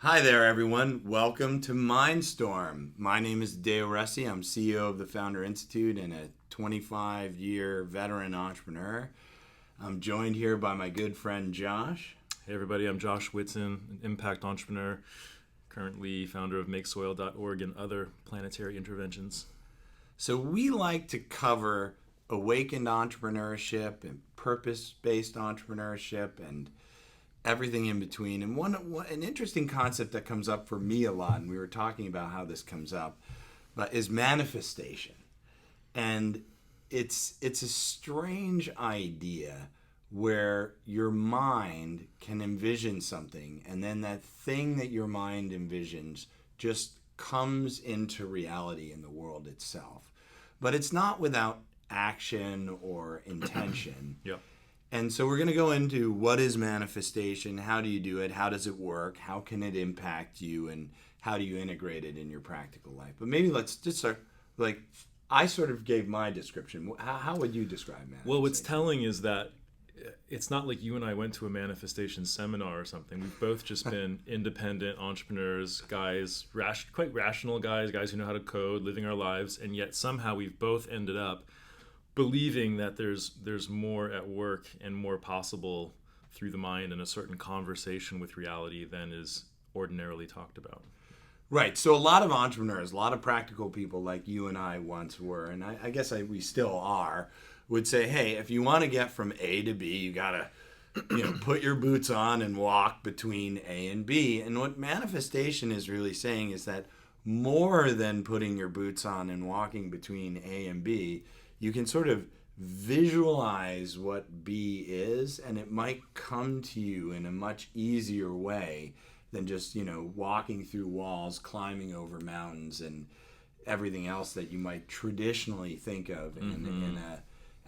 Hi there, everyone. Welcome to Mindstorm. My name is Adeo Ressi. I'm CEO of the Founder Institute and a 25-year veteran entrepreneur. I'm joined here by my good friend Josh. Hey everybody, I'm Josh Whiton, an impact entrepreneur, currently founder of MakeSoil.org and other planetary interventions. So we like to cover awakened entrepreneurship and purpose-based entrepreneurship and everything in between. And an interesting concept that comes up for me a lot, and we were talking about how this comes up, but is manifestation. And it's a strange idea where your mind can envision something, and then that thing that your mind envisions just comes into reality in the world itself. But it's not without action or intention. Yep. And so we're going to go into what is manifestation, how do you do it, how does it work, how can it impact you, and how do you integrate it in your practical life. But maybe let's just start, I sort of gave my description. How would you describe manifestation? Well, what's telling is that it's not like you and I went to a manifestation seminar or something. We've both just been independent entrepreneurs, guys, quite rational guys who know how to code, living our lives, and yet somehow we've both ended up believing that there's more at work and more possible through the mind and a certain conversation with reality than is ordinarily talked about. Right. So a lot of entrepreneurs, a lot of practical people like you and I once were, and I guess we still are, would say, hey, if you want to get from A to B, you got to put your boots on and walk between A and B. And what manifestation is really saying is that more than putting your boots on and walking between A and B, you can sort of visualize what B is, and it might come to you in a much easier way than just, walking through walls, climbing over mountains, and everything else that you might traditionally think of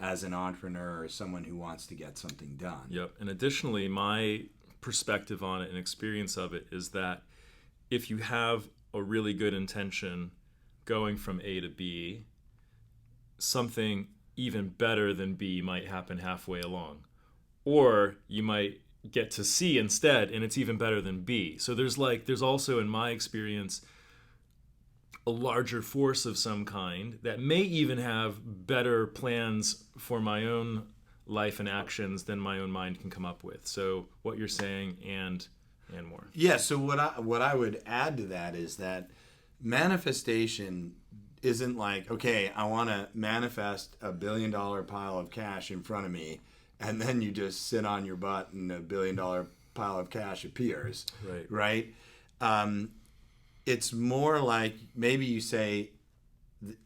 as an entrepreneur or someone who wants to get something done. Yep. And additionally, my perspective on it and experience of it is that if you have a really good intention going from A to B, something even better than B might happen halfway along. Or you might get to C instead, and it's even better than B. So there's also, in my experience, a larger force of some kind that may even have better plans for my own life and actions than my own mind can come up with. So what you're saying and more. Yeah, so what I would add to that is that manifestation isn't like, okay, I want to manifest $1 billion pile of cash in front of me, and then you just sit on your butt and $1 billion pile of cash appears. Right? It's more like maybe you say,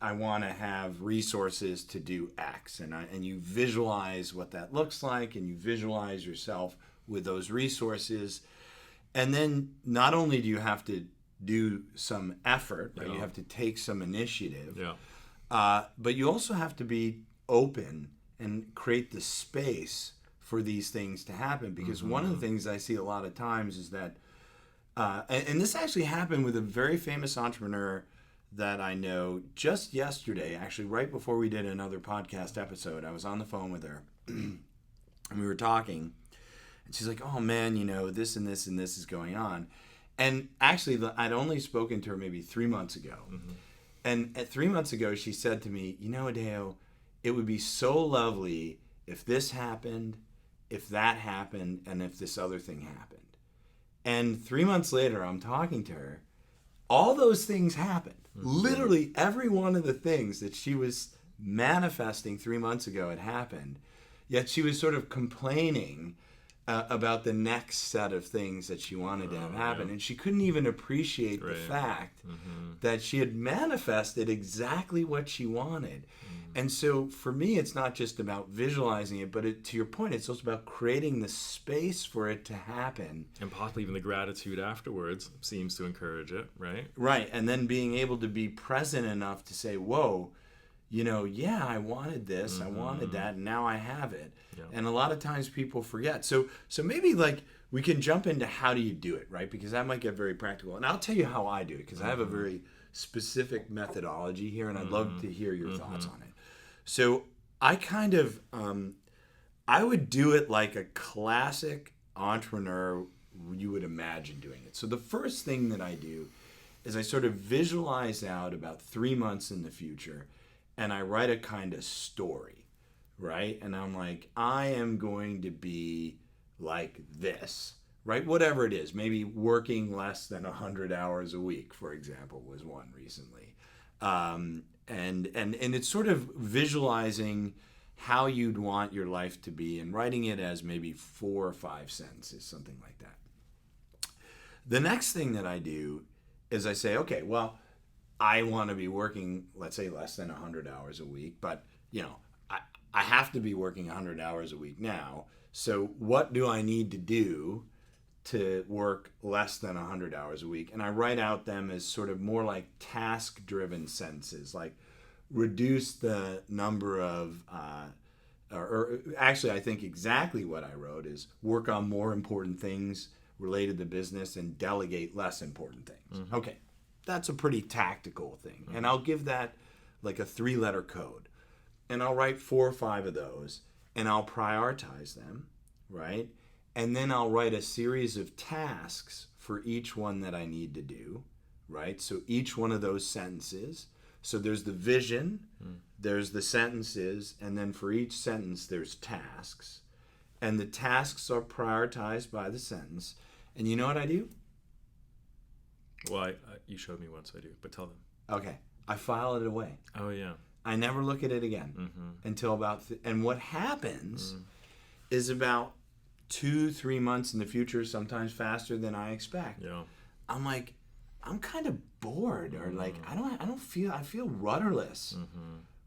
I want to have resources to do X, and you visualize what that looks like, and you visualize yourself with those resources. And then not only do you have to do some effort, right? You have to take some initiative, but you also have to be open and create the space for these things to happen. Because one of the things I see a lot of times is that, and this actually happened with a very famous entrepreneur that I know just yesterday, actually right before we did another podcast episode. I was on the phone with her and we were talking, and she's like, oh man, this and this and this is going on. And actually, I'd only spoken to her maybe 3 months ago. And at 3 months ago, she said to me, Adeo, it would be so lovely if this happened, if that happened, and if this other thing happened. And 3 months later, I'm talking to her. All those things happened. Literally every one of the things that she was manifesting 3 months ago had happened. Yet she was sort of complaining about the next set of things that she wanted to have happen. And she couldn't even appreciate the fact that she had manifested exactly what she wanted. And so for me, it's not just about visualizing it, but to your point, it's also about creating the space for it to happen. And possibly even the gratitude afterwards seems to encourage it, right? Right. And then being able to be present enough to say, whoa, I wanted this, I wanted that, and now I have it. Yeah. And a lot of times people forget. So maybe we can jump into how do you do it, right? Because that might get very practical. And I'll tell you how I do it, because I have a very specific methodology here, and I'd love to hear your thoughts on it. So I kind of, I would do it like a classic entrepreneur you would imagine doing it. So the first thing that I do is I sort of visualize out about 3 months in the future, and I write a kind of story, right? And I'm like, I am going to be like this, right? Whatever it is, maybe working less than 100 hours a week, for example, was one recently. And it's sort of visualizing how you'd want your life to be and writing it as maybe 4 or 5 sentences, something like that. The next thing that I do is I say, okay, well, I want to be working, let's say, less than 100 hours a week, but, I have to be working 100 hours a week now. So what do I need to do to work less than 100 hours a week? And I write out them as sort of more like task-driven sentences, like reduce the number of, or actually I think exactly what I wrote is work on more important things related to business and delegate less important things. Mm-hmm. Okay, that's a pretty tactical thing. Mm-hmm. And I'll give that like a 3-letter code. And I'll write 4 or 5 of those, and I'll prioritize them, right? And then I'll write a series of tasks for each one that I need to do, right? So each one of those sentences. So there's the vision, there's the sentences, and then for each sentence there's tasks. And the tasks are prioritized by the sentence. And you know what I do? Well, you showed me once, I do, but tell them. Okay. I file it away. Oh, yeah. I never look at it again until about... and what happens is about 2-3 months in the future, sometimes faster than I expect. Yeah. I'm like, I'm kind of bored, or like, I feel rudderless.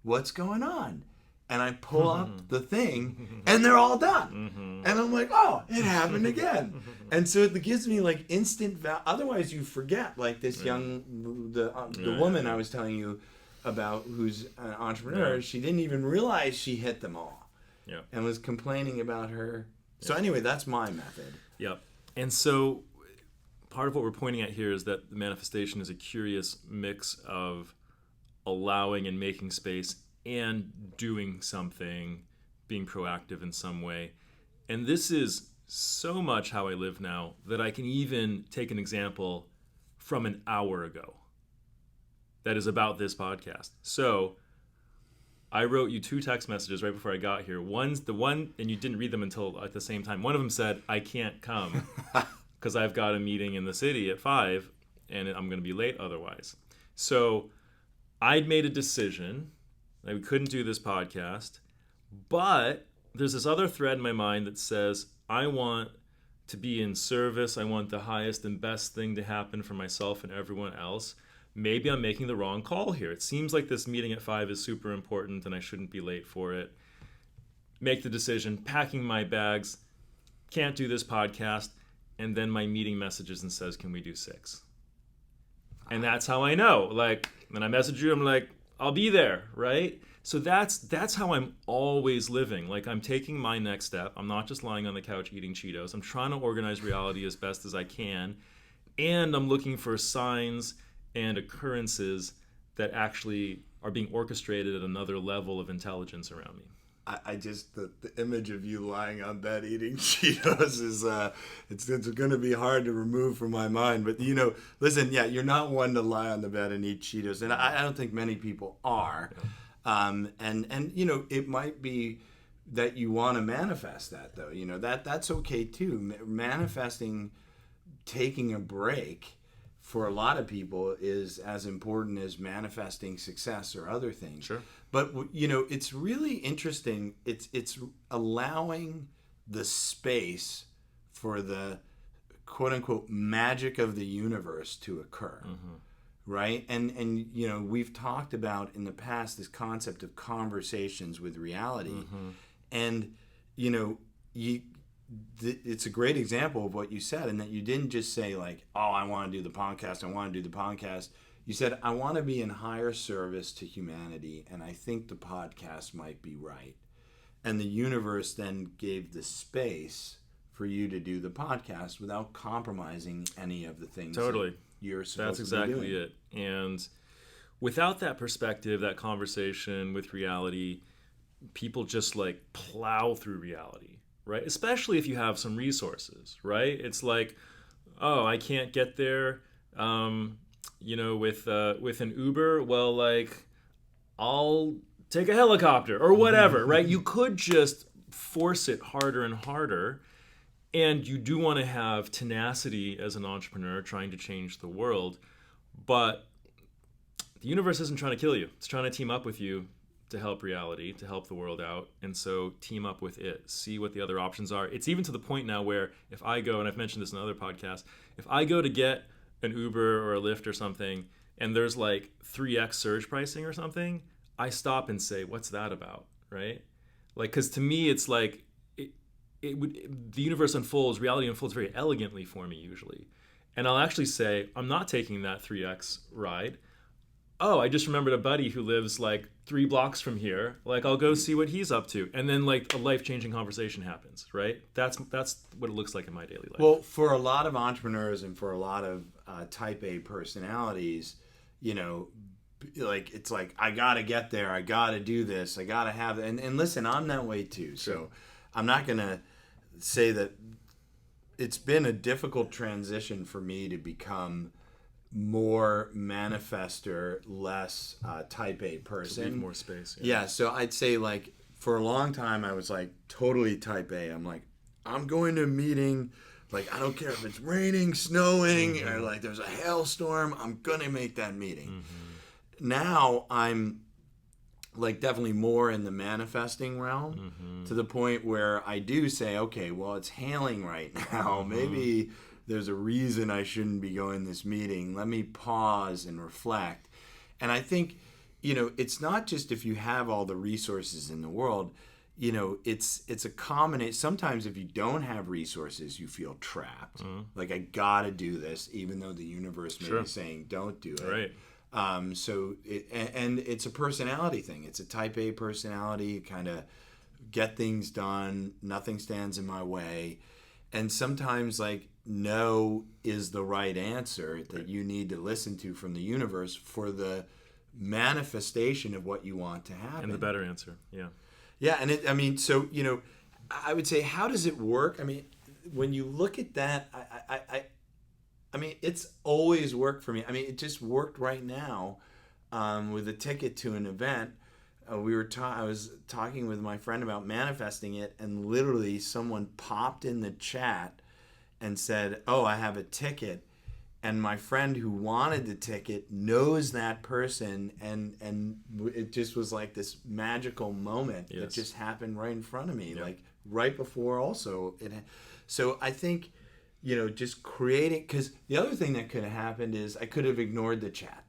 What's going on? And I pull up the thing, and they're all done. And I'm like, oh, it happened again. And so it gives me like instant value. Otherwise, you forget, like this the woman I was telling you about, who's an entrepreneur, she didn't even realize she hit them all. Yeah. And was complaining about her. So anyway, that's my method. Yep. And so part of what we're pointing at here is that the manifestation is a curious mix of allowing and making space and doing something, being proactive in some way. And this is so much how I live now that I can even take an example from an hour ago that is about this podcast. So I wrote you 2 text messages right before I got here. One's the one, and you didn't read them until at the same time. One of them said, I can't come because I've got a meeting in the city at 5 and I'm going to be late otherwise. So I'd made a decision that we couldn't do this podcast, but there's this other thread in my mind that says, I want to be in service. I want the highest and best thing to happen for myself and everyone else. Maybe I'm making the wrong call here. It seems like this meeting at 5 is super important and I shouldn't be late for it. Make the decision, packing my bags, can't do this podcast, and then my meeting messages and says, can we do 6? And that's how I know. Like, when I message you, I'm like, I'll be there, right? So that's how I'm always living. Like, I'm taking my next step. I'm not just lying on the couch eating Cheetos. I'm trying to organize reality as best as I can. And I'm looking for signs and occurrences that actually are being orchestrated at another level of intelligence around me. I just, the image of you lying on bed eating Cheetos is, it's going to be hard to remove from my mind. But, listen, you're not one to lie on the bed and eat Cheetos. And I don't think many people are. Yeah. And it might be that you want to manifest that, though. That's okay, too. Manifesting, taking a break, for a lot of people is as important as manifesting success or other things. Sure. But it's really interesting. It's allowing the space for the quote unquote magic of the universe to occur. Right? And we've talked about in the past this concept of conversations with reality. And it's a great example of what you said, and that you didn't just say like, oh, I want to do the podcast. You said, I want to be in higher service to humanity, and I think the podcast might be right. And the universe then gave the space for you to do the podcast without compromising any of the things totally. That you're supposed That's exactly to be doing. it. And without that perspective, that conversation with reality, people just like plow through reality. right? Especially if you have some resources, right? It's like, oh, I can't get there, with an Uber. Well, like, I'll take a helicopter or whatever, right? You could just force it harder and harder. And you do want to have tenacity as an entrepreneur trying to change the world. But the universe isn't trying to kill you. It's trying to team up with you to help reality, to help the world out. And so team up with it. See what the other options are. It's even to the point now where if I go, and I've mentioned this in other podcasts, if I go to get an Uber or a Lyft or something, and there's like 3x surge pricing or something, I stop and say, what's that about, right? Like, because to me, it's like, the universe unfolds, reality unfolds very elegantly for me usually. And I'll actually say, I'm not taking that 3x ride. Oh, I just remembered a buddy who lives like 3 blocks from here. Like, I'll go see what he's up to. And then like a life-changing conversation happens, right? That's what it looks like in my daily life. Well, for a lot of entrepreneurs and for a lot of type A personalities, like it's like, I got to get there. I got to do this. I got to have it. And listen, I'm that way too. So I'm not going to say that it's been a difficult transition for me to become more manifester, less type A person. To leave more space. Yeah, so I'd say like for a long time I was like totally type A. I'm like, I'm going to a meeting, like I don't care if it's raining, snowing, or like there's a hailstorm, I'm gonna make that meeting. Now I'm like definitely more in the manifesting realm, to the point where I do say, okay, well, it's hailing right now. Maybe there's a reason I shouldn't be going to this meeting. Let me pause and reflect. And I think, it's not just if you have all the resources in the world, it's a combination. Sometimes if you don't have resources, you feel trapped. Like, I gotta do this, even though the universe may be saying, don't do it. Right. And it's a personality thing. It's a type A personality, kind of get things done. Nothing stands in my way. And sometimes like no is the right answer that you need to listen to from the universe for the manifestation of what you want to happen. And the better answer. Yeah. Yeah. And I would say, how does it work? I mean, when you look at that, I mean, it's always worked for me. I mean, it just worked right now with a ticket to an event. I was talking with my friend about manifesting it, and literally someone popped in the chat and said, "Oh, I have a ticket." And my friend who wanted the ticket knows that person, and it just was like this magical moment that just happened right in front of me, like right before also it. So I think, just creating, because the other thing that could have happened is I could have ignored the chat,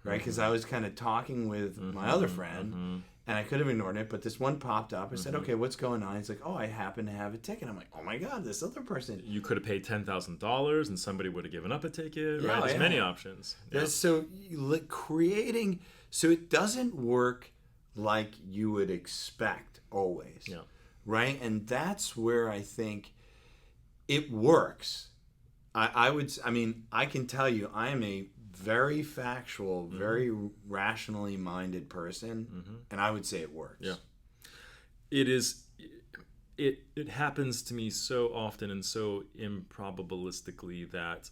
right? Because I was kind of talking with my other friend, and I could have ignored it, but this one popped up. I said, okay, what's going on? He's like, oh, I happen to have a ticket. I'm like, oh my God, this other person. You could have paid $10,000 and somebody would have given up a ticket, right? There's many options. Yeah. So creating, so it doesn't work like you would expect always, right? And that's where I think it works. I can tell you, I am a very factual, very rationally minded person, and I would say it works. Yeah. It is. It happens to me so often and so improbabilistically that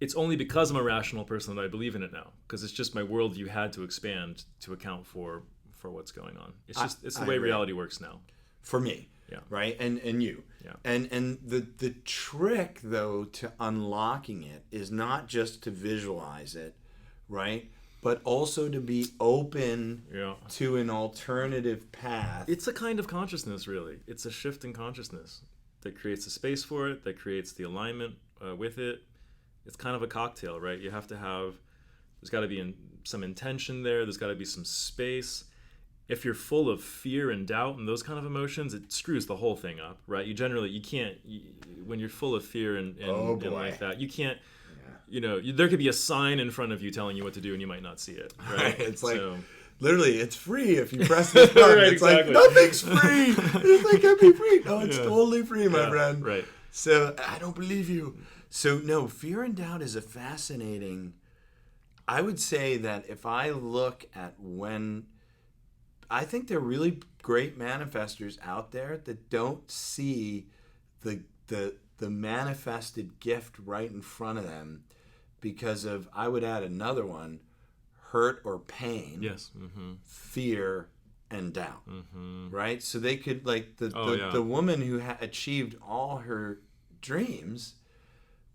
it's only because I'm a rational person that I believe in it now, because it's just my worldview had to expand to account for what's going on. It's the way reality works now. For me. Yeah. Right. And you. Yeah. And the trick though to unlocking it is not just to visualize it, right? But also to be open to an alternative path. It's a kind of consciousness, really. It's a shift in consciousness that creates the space for it, that creates the alignment with it. It's kind of a cocktail, right? You have to have, there's got to be some intention there. There's got to be some space. If you're full of fear and doubt and those kind of emotions, it screws the whole thing up, right? You can't, when you're full of fear and like that, you can't, there could be a sign in front of you telling you what to do and you might not see it, right? It's like, literally, it's free if you press this button. Right, it's exactly. like, nothing's free. It's like, it can't be free. No, it's totally free, my friend. Right. So, I don't believe you. So, no, fear and doubt is a fascinating, I would say that if I look at when I think there are really great manifestors out there that don't see the manifested gift right in front of them because of, I would add another one, hurt or pain, Yes. fear, and doubt. Right? So they could, like, yeah. the woman who achieved all her dreams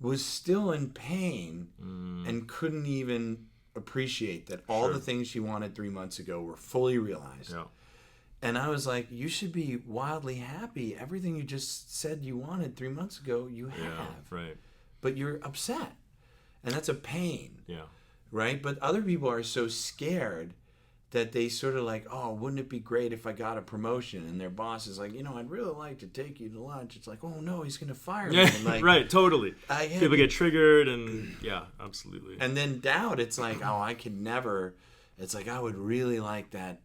was still in pain and couldn't even appreciate that all the things she wanted 3 months ago were fully realized. Yeah. And I was like, you should be wildly happy. Everything you just said you wanted 3 months ago, you have. Yeah, right. But you're upset. And that's a pain. Yeah. Right? But other people are so scared that they sort of like, oh, wouldn't it be great if I got a promotion? And their boss is like, I'd really like to take you to lunch. It's like, oh, no, he's going to fire me. And like, right, totally. People get triggered and, yeah, absolutely. And then doubt, it's like, oh, I could never. It's like, I would really like that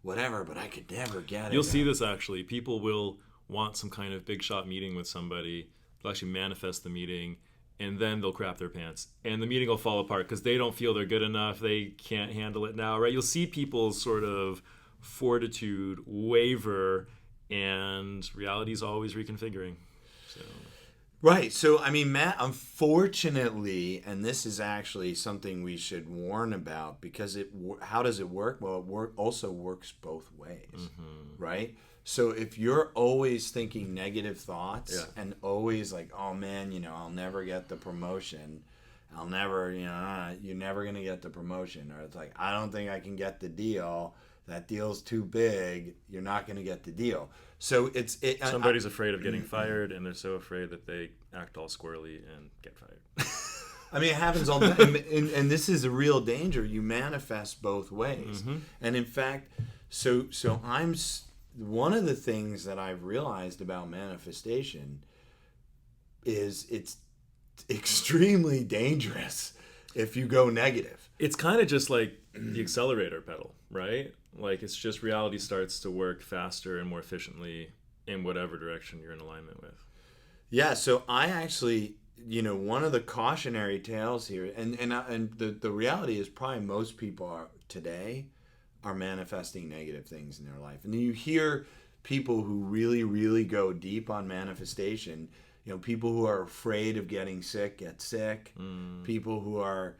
whatever, but I could never get it. You'll see this, actually. People will want some kind of big shot meeting with somebody. They'll actually manifest the meeting, and then they'll crap their pants. And the meeting will fall apart because they don't feel they're good enough. They can't handle it now, right? You'll see people's sort of fortitude waver, and reality's always reconfiguring. So. Right. So, I mean, Matt, unfortunately, and this is actually something we should warn about because how does it work? Well, it also works both ways, right? So if you're always thinking negative thoughts and always like, oh, man, I'll never get the promotion. I'll never, you're never going to get the promotion. Or it's like, I don't think I can get the deal. That deal's too big. You're not going to get the deal. So somebody's afraid of getting fired, and they're so afraid that they act all squirrely and get fired. I mean, it happens all the time. And this is a real danger. You manifest both ways. And in fact, so one of the things that I've realized about manifestation is it's extremely dangerous if you go negative. It's kind of just like the accelerator pedal, right? Like, it's just reality starts to work faster and more efficiently in whatever direction you're in alignment with. Yeah, so I actually, one of the cautionary tales here, and the reality is probably most people are manifesting negative things in their life. And then you hear people who really, really go deep on manifestation. People who are afraid of getting sick get sick. People who are,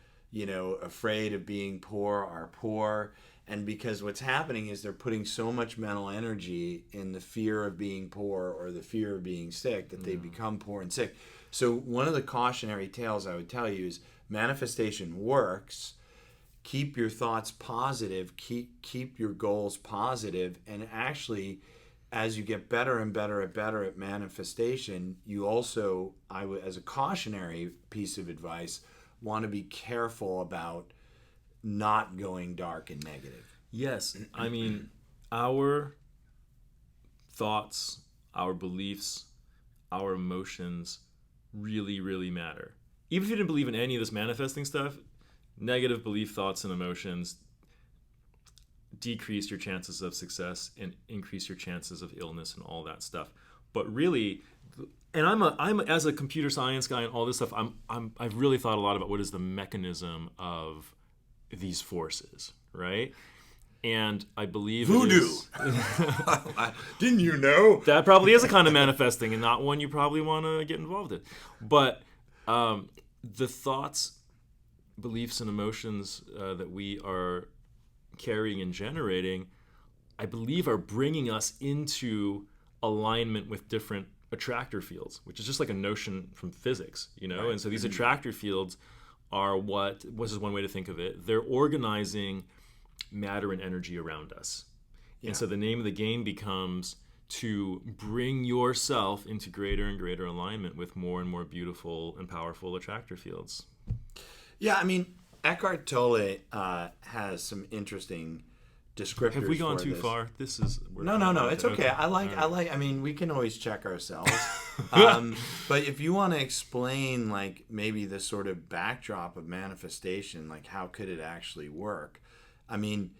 afraid of being poor are poor. And because what's happening is they're putting so much mental energy in the fear of being poor or the fear of being sick that they become poor and sick. So one of the cautionary tales I would tell you is manifestation works. Keep your thoughts positive. Keep your goals positive. And actually, as you get better and better at manifestation, you also, as a cautionary piece of advice, want to be careful about not going dark and negative. Yes. I mean, our thoughts, our beliefs, our emotions really, really matter. Even if you didn't believe in any of this manifesting stuff, negative belief, thoughts, and emotions decrease your chances of success and increase your chances of illness and all that stuff. But really, and I'm as a computer science guy and all this stuff, I've really thought a lot about what is the mechanism of these forces, right? And I believe voodoo. Didn't you know? That probably is a kind of manifesting and not one you probably want to get involved in. But the thoughts, beliefs, and emotions that we are carrying and generating, I believe, are bringing us into alignment with different attractor fields, which is just like a notion from physics, Right. And so these attractor fields are what is one way to think of it. They're organizing matter and energy around us. Yeah. And so the name of the game becomes to bring yourself into greater and greater alignment with more and more beautiful and powerful attractor fields. Yeah, I mean, Eckhart Tolle has some interesting descriptors. Have we gone for too this. far? This is no. It's okay. I mean, we can always check ourselves. But if you want to explain, like, maybe the sort of backdrop of manifestation, like how could it actually work? I mean,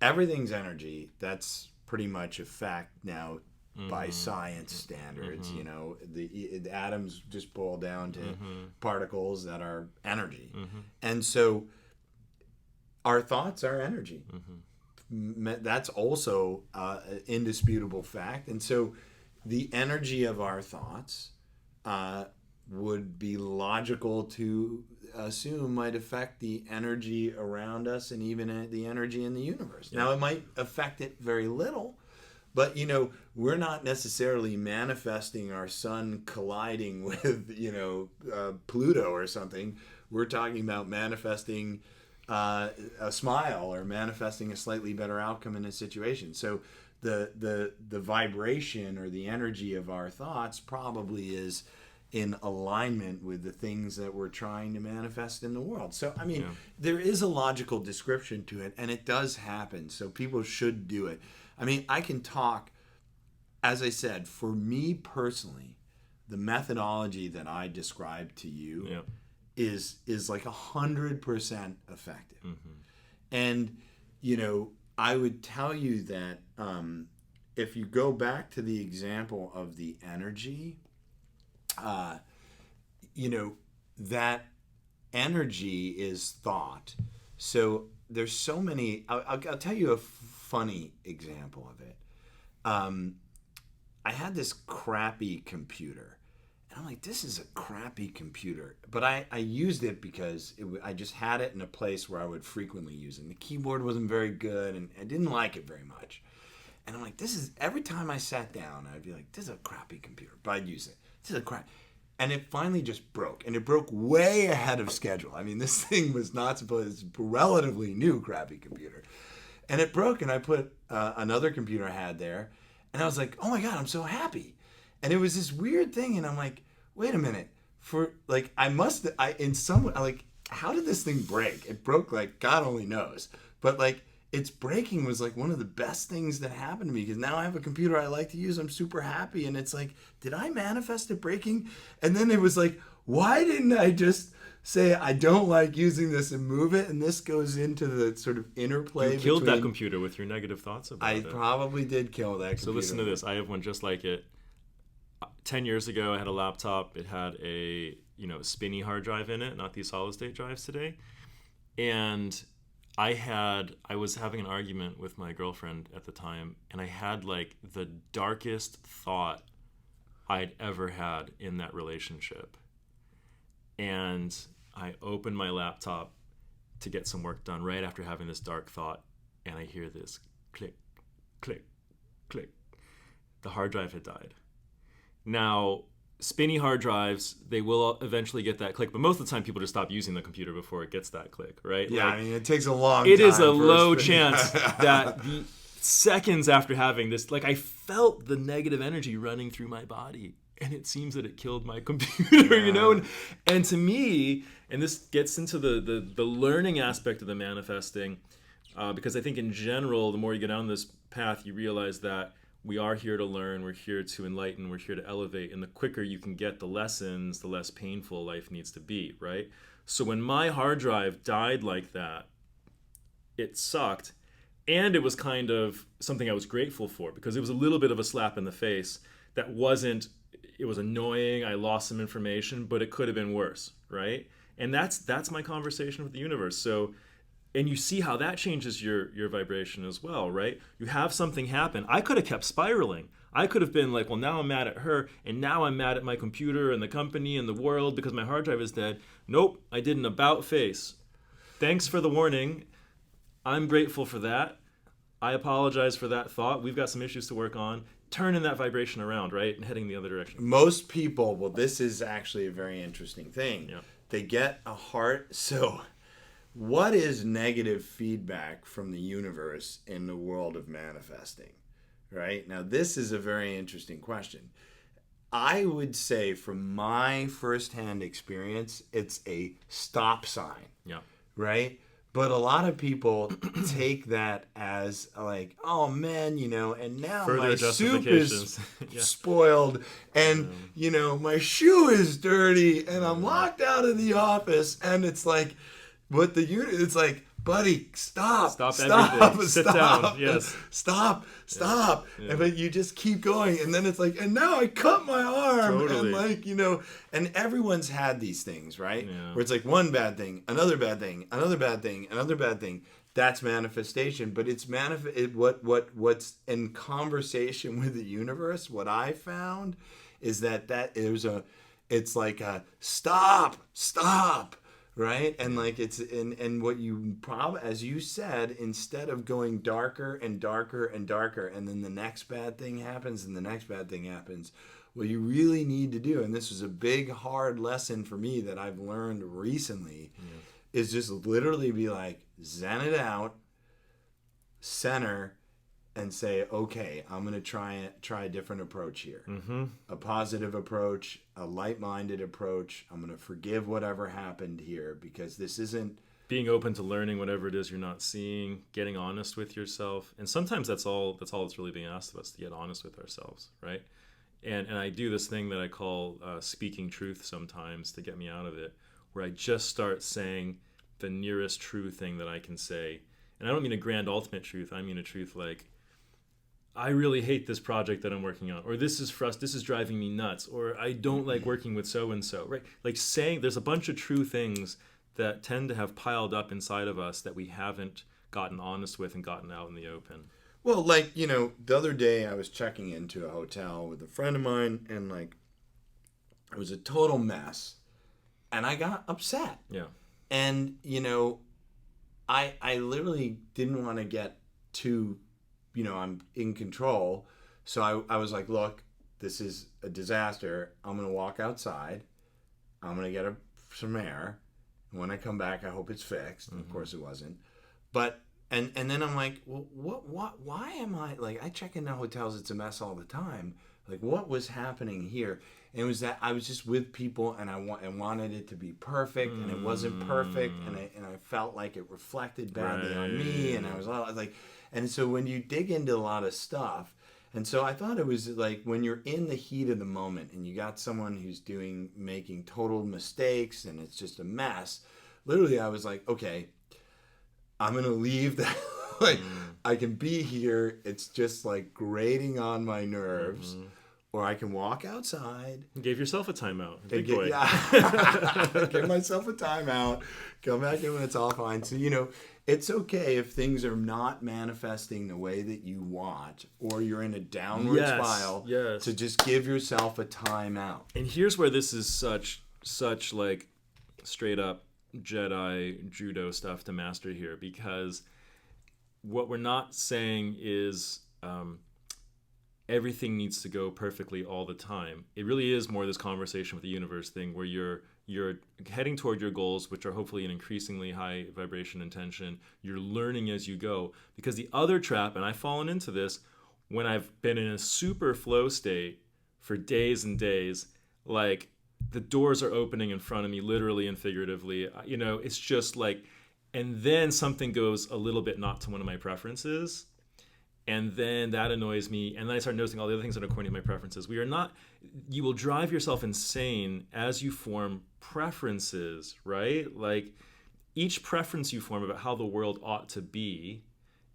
everything's energy. That's pretty much a fact now by science standards. The atoms just boil down to particles that are energy, and so our thoughts are energy. that's also an indisputable fact. And so the energy of our thoughts would be logical to assume might affect the energy around us and even the energy in the universe. Yeah. Now, it might affect it very little, but, we're not necessarily manifesting our sun colliding with, Pluto or something. We're talking about manifesting a smile or manifesting a slightly better outcome in a situation. So the vibration or the energy of our thoughts probably is in alignment with the things that we're trying to manifest in the world. So, there is a logical description to it, and it does happen. So people should do it. I can talk, as I said, for me personally, the methodology that I described to you is like 100% effective. Mm-hmm. And, I would tell you that if you go back to the example of the energy, that energy is thought. So there's so many. I'll tell you a funny example of it. I had this crappy computer, and I'm like, this is a crappy computer. But I used it because I just had it in a place where I would frequently use it. And the keyboard wasn't very good, and I didn't like it very much. And I'm like, every time I sat down, I'd be like, this is a crappy computer, but I'd use it. This is a crap. And it finally just broke, and it broke way ahead of schedule. This thing was not supposed. It's a relatively new crappy computer, and it broke. And I put another computer I had there, and I was like, "Oh my God, I'm so happy!" And it was this weird thing, and I'm like, "Wait a minute!" How did this thing break? It broke like God only knows, but its breaking was like one of the best things that happened to me, because now I have a computer I like to use. I'm super happy. And it's like, did I manifest it breaking? And then it was like, why didn't I just say I don't like using this and move it? And this goes into the sort of interplay. You killed that computer with your negative thoughts about it. I probably did kill that computer. So listen to this. I have one just like it. 10 years ago, I had a laptop. It had a spinny hard drive in it, not these solid state drives today. And I was having an argument with my girlfriend at the time, and I had the darkest thought I'd ever had in that relationship. And I opened my laptop to get some work done right after having this dark thought, and I hear this click, click, click. The hard drive had died. Now, spinny hard drives, they will eventually get that click, but most of the time people just stop using the computer before it gets that click, right? Yeah, it takes a long time. It is a low chance that the seconds after having this, I felt the negative energy running through my body, and it seems that it killed my computer, And to me, and this gets into the learning aspect of the manifesting, because I think in general, the more you get down this path, you realize that we are here to learn, we're here to enlighten, we're here to elevate, and the quicker you can get the lessons, the less painful life needs to be, right? So when my hard drive died like that, it sucked, and it was kind of something I was grateful for, because it was a little bit of a slap in the face. It was annoying, I lost some information, but it could have been worse, right? And that's my conversation with the universe. So, and you see how that changes your vibration as well, right? You have something happen. I could have kept spiraling. I could have been like, well, now I'm mad at her, and now I'm mad at my computer and the company and the world because my hard drive is dead. Nope, I did an about face. Thanks for the warning. I'm grateful for that. I apologize for that thought. We've got some issues to work on. Turning that vibration around, right? And heading the other direction. Most people, well, this is actually a very interesting thing. Yeah. They get a heart. So what is negative feedback from the universe in the world of manifesting, right? Now, this is a very interesting question. I would say from my firsthand experience, it's a stop sign, right? But a lot of people take that as like, oh man, and now further my soup is spoiled, and my shoe is dirty, and I'm locked out of the office, and it's like, but it's like, buddy, stop everything. Sit down. Yes. Stop. Yeah. But you just keep going, and then it's like, and now I cut my arm, totally. and and everyone's had these things, right? Yeah. Where it's like one bad thing, another bad thing, another bad thing, another bad thing. that's manifestation. But it's what's in conversation with the universe. What I found is that it's like a stop, right? And like it's and what you probably, as you said, instead of going darker and darker and darker, and then the next bad thing happens and the next bad thing happens. What you really need to do, and this was a big hard lesson for me that I've learned recently, is just literally be like, zen it out, center, and say, okay, I'm going to try a different approach here. Mm-hmm. A positive approach, a light-minded approach. I'm going to forgive whatever happened here, because this isn't... Being open to learning whatever it is you're not seeing, getting honest with yourself. And sometimes that's all that's really being asked of us, to get honest with ourselves, right? And I do this thing that I call speaking truth sometimes to get me out of it, where I just start saying the nearest true thing that I can say. And I don't mean a grand ultimate truth. I mean a truth like, I really hate this project that I'm working on, or this is driving me nuts, or I don't like working with so-and-so, right? Like saying there's a bunch of true things that tend to have piled up inside of us that we haven't gotten honest with and gotten out in the open. Well, like, the other day I was checking into a hotel with a friend of mine, and like, it was a total mess, and I got upset. Yeah. And, I literally didn't want to get too, I'm in control. So I was like, look, this is a disaster. I'm going to walk outside. I'm going to get some air. And when I come back, I hope it's fixed. Mm-hmm. Of course it wasn't. But, and then I'm like, well, why am I, like, I check into hotels, it's a mess all the time. Like, what was happening here? And it was that I was just with people, and I wanted it to be perfect, and it wasn't perfect, and I felt like it reflected badly on me, and I was like, and so when you dig into a lot of stuff, and so I thought it was like when you're in the heat of the moment, and you got someone who's making total mistakes, and it's just a mess. Literally, I was like, okay, I'm gonna leave that. Like, I can be here. It's just like grating on my nerves. Mm-hmm. Or I can walk outside. You gave yourself a timeout. Big boy. Yeah. Give myself a timeout. Come back in when it's all fine. So, it's okay if things are not manifesting the way that you want, or you're in a downward spiral, to just give yourself a timeout. And here's where this is such like straight up Jedi judo stuff to master here, because what we're not saying is everything needs to go perfectly all the time. It really is more this conversation with the universe thing, where you're heading toward your goals, which are hopefully an increasingly high vibration intention. You're learning as you go. Because the other trap, and I've fallen into this when I've been in a super flow state for days and days, like the doors are opening in front of me, literally and figuratively. It's just like, and then something goes a little bit not to one of my preferences. And then that annoys me. And then I start noticing all the other things that are according to my preferences. You will drive yourself insane as you form preferences, right? Like each preference you form about how the world ought to be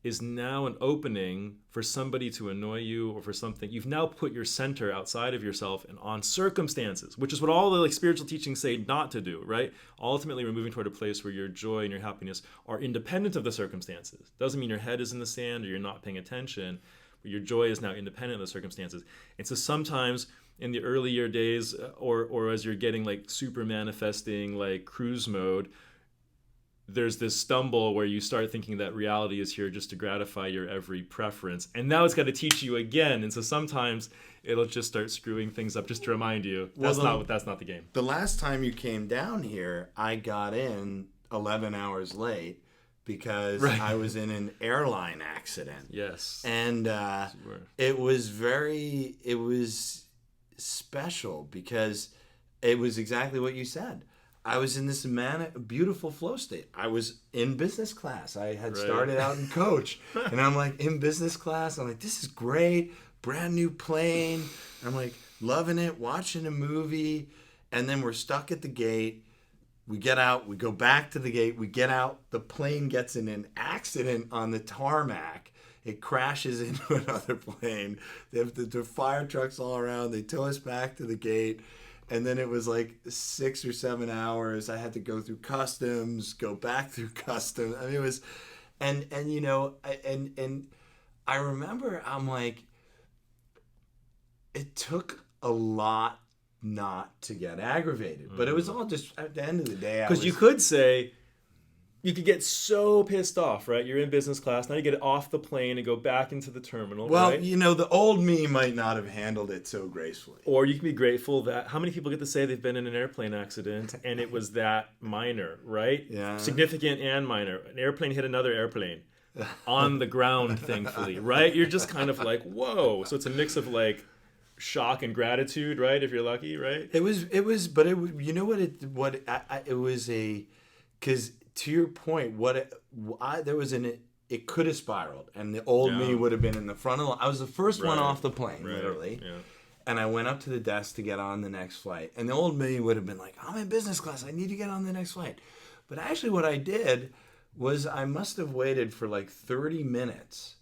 is now an opening for somebody to annoy you, or for something. You've now put your center outside of yourself and on circumstances, which is what all the spiritual teachings say not to do, right? Ultimately, we're moving toward a place where your joy and your happiness are independent of the circumstances. Doesn't mean your head is in the sand or you're not paying attention, but your joy is now independent of the circumstances. And so sometimes in the earlier days, or as you're getting like super manifesting, like cruise mode, there's this stumble where you start thinking that reality is here just to gratify your every preference. And now it's got to teach you again. And so sometimes it'll just start screwing things up just to remind you that's not the game. The last time you came down here, I got in 11 hours late because I was in an airline accident. Yes. And it was special because it was exactly what you said. I was in this beautiful flow state. I was in business class. I had started out in coach. And I'm like in business class. I'm like, this is great. Brand new plane. I'm like loving it, watching a movie. And then we're stuck at the gate. We get out. We go back to the gate. We get out. The plane gets in an accident on the tarmac. It crashes into another plane. They have the fire trucks all around. They tow us back to the gate. And then it was like 6 or 7 hours. I had to go through customs, go back through customs. I mean, And you know, and I remember I'm like, it took a lot not to get aggravated, but it was all just at the end of the day. Because you could say, you could get so pissed off, right? You're in business class. Now you get off the plane and go back into the terminal, well, right? you know, the old me might not have handled it so gracefully. Or you can be grateful that how many people get to say they've been in an airplane accident and it was that minor, right? Yeah. Significant and minor. An airplane hit another airplane on the ground, thankfully, right? You're just kind of like, whoa. So it's a mix of like shock and gratitude, right? If you're lucky, right? It was, but you know what it was because to your point, it could have spiraled, and the old me would have been in the front of. I was the first one off the plane, literally, and I went up to the desk to get on the next flight, and the old me would have been like, "I'm in business class. I need to get on the next flight." But actually, what I did was I must have waited for like 30 minutes,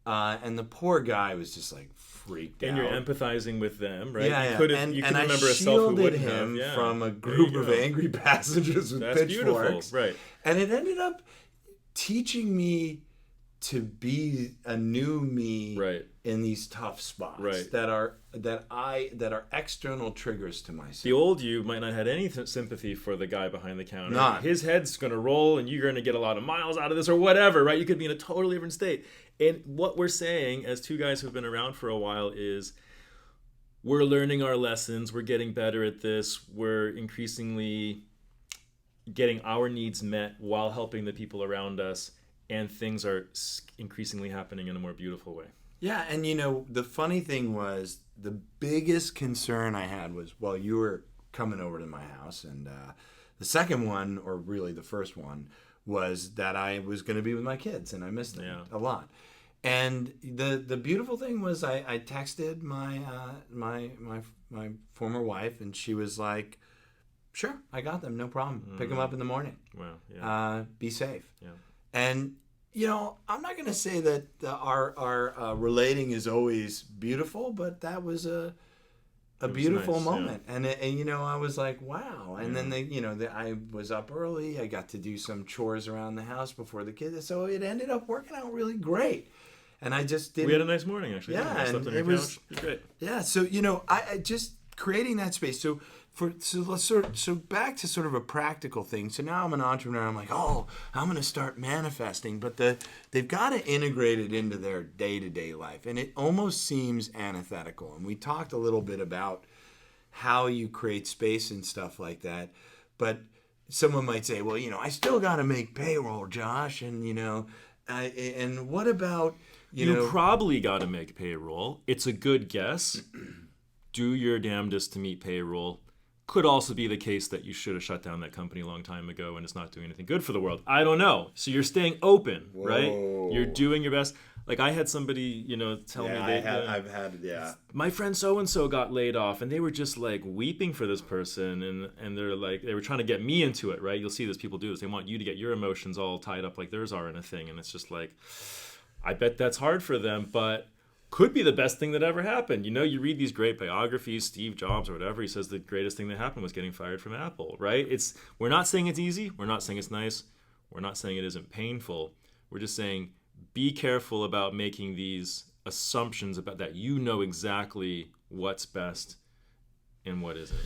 and the poor guy was just like freaked out. And you're empathizing with them, right? Yeah, you could remember a self who wouldn't him have. from a group of angry passengers with That's pitchforks. beautiful, right? And it ended up teaching me to be a new me in these tough spots that are external triggers to myself. The old you might not have had any sympathy for the guy behind the counter. None. His head's going to roll and you're going to get a lot of miles out of this or whatever, right? You could be in a totally different state. And what we're saying as two guys who've been around for a while is we're learning our lessons. We're getting better at this. We're increasingly getting our needs met while helping the people around us. And things are increasingly happening in a more beautiful way. Yeah, and you know, the funny thing was, the biggest concern I had was, well, you were coming over to my house, and the second one, or really the first one, was that I was going to be with my kids, and I missed them a lot. And the beautiful thing was, I texted my my former wife, and she was like, "Sure, I got them, no problem. Pick them up in the morning. Wow, yeah. Be safe." Yeah. And you know, I'm not going to say that our relating is always beautiful, but that was a beautiful nice, moment. And you know, I was like, wow. And then I was up early. I got to do some chores around the house before the kids. So it ended up working out really great. And I just did. We had a nice morning, actually. Yeah, I slept on your couch. It was great. Yeah. So you know, I just creating that space. So back to sort of a practical thing. So now I'm an entrepreneur. I'm like, oh, I'm going to start manifesting, but they've got to integrate it into their day-to-day life, and it almost seems antithetical. And we talked a little bit about how you create space and stuff like that, but someone might say, well, you know, I still got to make payroll, Josh, and you know, and what about you probably got to make payroll. It's a good guess. Do your damnedest to meet payroll. Could also be the case that you should have shut down that company a long time ago and it's not doing anything good for the world. I don't know. So you're staying open, right? You're doing your best. Like I had somebody, tell me I've had my friend so-and-so got laid off, and they were just like weeping for this person, and they're like, they were trying to get me into it, right? You'll see this, people do this. They want you to get your emotions all tied up like theirs are in a thing, and it's just like, I bet that's hard for them, but could be the best thing that ever happened. You read these great biographies, Steve Jobs or whatever, he says the greatest thing that happened was getting fired from Apple, right? We're not saying it's easy. We're not saying it's nice. We're not saying it isn't painful. We're just saying be careful about making these assumptions about that exactly what's best and what isn't.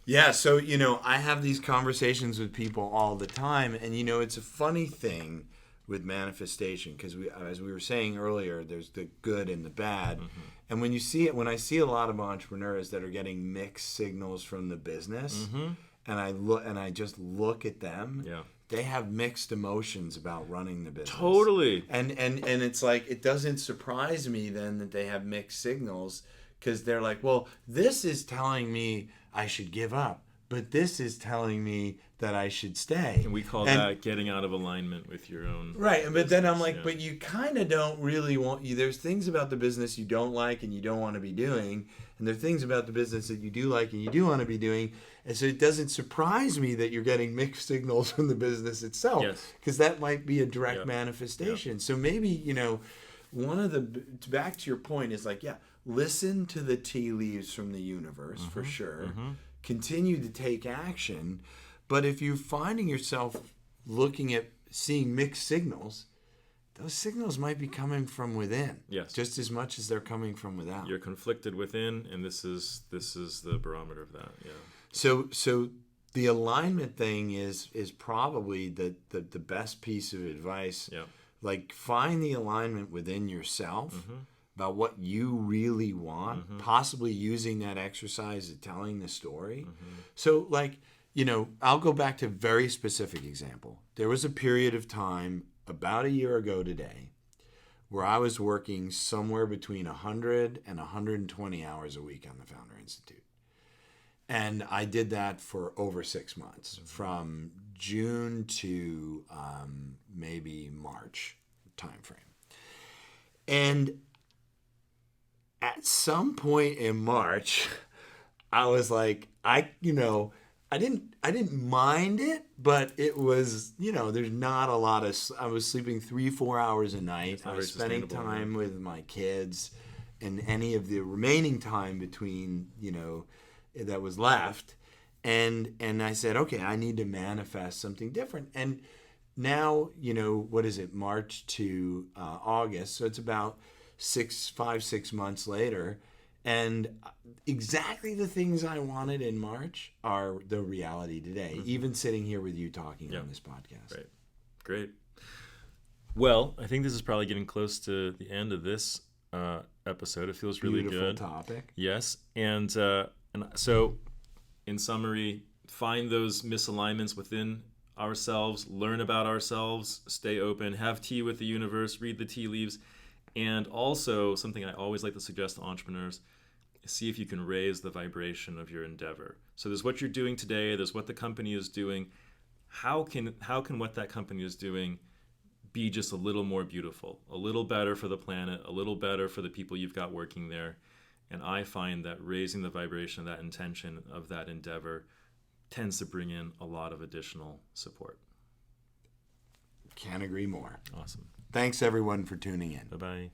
Yeah, so, I have these conversations with people all the time, and, it's a funny thing with manifestation, because as we were saying earlier, there's the good and the bad. Mm-hmm. And when I see a lot of entrepreneurs that are getting mixed signals from the business, mm-hmm. and I just look at them, they have mixed emotions about running the business. Totally. And it's like, it doesn't surprise me then that they have mixed signals, because they're like, well, this is telling me I should give up, but this is telling me that I should stay. And we call that getting out of alignment with your own right. business. But then I'm like, but you kind of don't really want there's things about the business you don't like and you don't want to be doing, and there are things about the business that you do like and you do want to be doing. And so it doesn't surprise me that you're getting mixed signals from the business itself, because that might be a direct manifestation. Yeah. So maybe, one of the, back to your point, is like, listen to the tea leaves from the universe, mm-hmm. for sure. Mm-hmm. Continue to take action. But if you're finding yourself seeing mixed signals, those signals might be coming from within. Yes. Just as much as they're coming from without. You're conflicted within, and this is the barometer of that. Yeah. So the alignment thing is probably the best piece of advice. Yeah. Like, find the alignment within yourself Mm-hmm. about what you really want, possibly using that exercise of telling the story. So, like, I'll go back to a very specific example. There was a period of time about a year ago today where I was working somewhere between 100 and 120 hours a week on the Founder Institute. And I did that for over 6 months, from June to maybe March timeframe. And at some point in March, I was like, I didn't mind it, but it was, there's not a lot of, I was sleeping 3-4 hours a night. I was spending time with my kids, and any of the remaining time between, that was left. And I said, okay, I need to manifest something different. And now, what is it, March to August. So it's about 5-6 months later. And exactly the things I wanted in March are the reality today, even sitting here with you talking on this podcast. Right. Great. Well, I think this is probably getting close to the end of this episode. It feels really Beautiful good. Topic. Yes. And so, in summary, find those misalignments within ourselves, learn about ourselves, stay open, have tea with the universe, read the tea leaves. And also, something I always like to suggest to entrepreneurs, see if you can raise the vibration of your endeavor. So there's what you're doing today, there's what the company is doing. How can what that company is doing be just a little more beautiful, a little better for the planet, a little better for the people you've got working there? And I find that raising the vibration of that intention of that endeavor tends to bring in a lot of additional support. Can't agree more. Awesome. Thanks, everyone, for tuning in. Bye-bye.